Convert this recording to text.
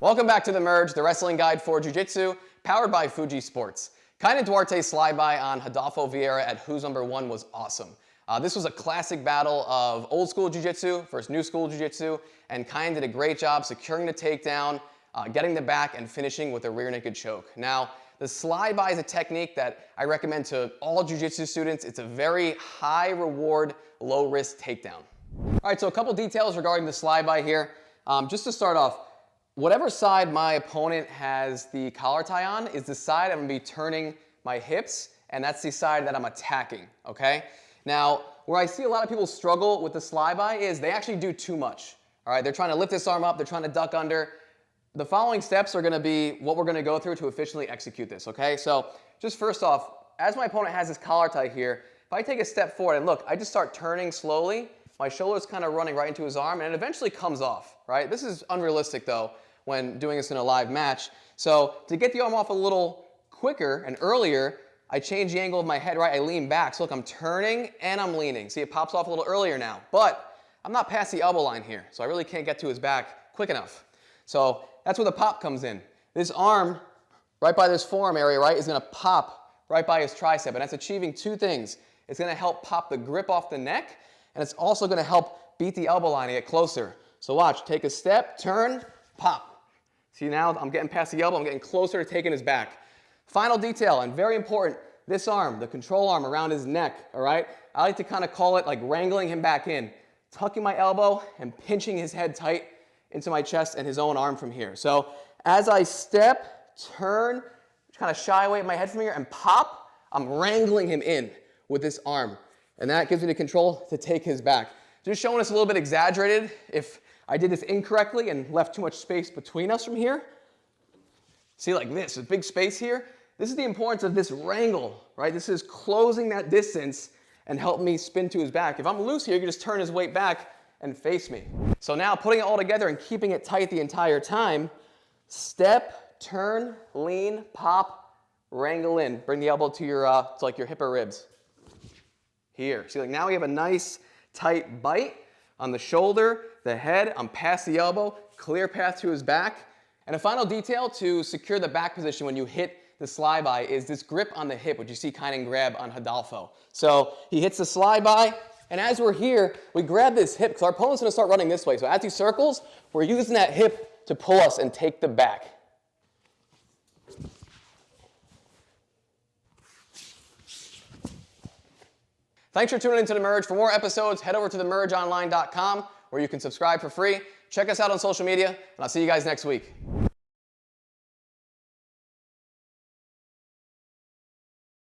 Welcome back to The Merge, the wrestling guide for Jiu Jitsu, powered by Fuji Sports. Kaynan Duarte's slide-by on Rodolfo Vieira at Who's Number One was awesome. This was a classic battle of old school Jiu Jitsu versus new school Jiu Jitsu, and Kaynan did a great job securing the takedown, getting the back, and finishing with a rear naked choke. Now, the slide-by is a technique that I recommend to all Jiu Jitsu students. It's a very high reward, low risk takedown. All right, so a couple details regarding the slide-by here. Just to start off, whatever side my opponent has the collar tie on is the side I'm gonna be turning my hips, and that's the side that I'm attacking, okay? Now, where I see a lot of people struggle with the slide-by is they actually do too much, all right? They're trying to lift this arm up, they're trying to duck under. The following steps are gonna be what we're gonna go through to efficiently execute this, okay? So, just first off, as my opponent has his collar tie here, if I take a step forward and look, I just start turning slowly, my shoulder's kind of running right into his arm, and it eventually comes off, right? This is unrealistic, though, when doing this in a live match. So to get the arm off a little quicker and earlier, I change the angle of my head, right? I lean back. So look, I'm turning and I'm leaning. See, it pops off a little earlier now, but I'm not past the elbow line here, so I really can't get to his back quick enough. So that's where the pop comes in. This arm, right by this forearm area, right, is gonna pop right by his tricep, and that's achieving two things. It's gonna help pop the grip off the neck, and it's also gonna help beat the elbow line and get closer. So watch, take a step, turn, pop. See, now I'm getting past the elbow, I'm getting closer to taking his back. Final detail, and very important, this arm, the control arm around his neck, all right? I like to kind of call it like wrangling him back in, tucking my elbow and pinching his head tight into my chest and his own arm from here. So as I step, turn, kind of shy away my head from here and pop, I'm wrangling him in with this arm. And that gives me the control to take his back. Just showing us a little bit exaggerated if I did this incorrectly and left too much space between us from here. See, like this, a big space here. This is the importance of this wrangle, right? This is closing that distance and help me spin to his back. If I'm loose here, you can just turn his weight back and face me. So now putting it all together and keeping it tight the entire time, step, turn, lean, pop, wrangle in. Bring the elbow to your, to like your hip or ribs. Here, see, like now we have a nice tight bite on the shoulder, the head, I'm past the elbow, clear path to his back. And a final detail to secure the back position when you hit the slide-by is this grip on the hip, which you see Kaynan grab on Rodolfo. So he hits the slide-by, and as we're here, we grab this hip, because our opponent's gonna start running this way. So as he circles, we're using that hip to pull us and take the back. Thanks for tuning into The Merge. For more episodes, head over to themergeonline.com where you can subscribe for free. Check us out on social media, and I'll see you guys next week.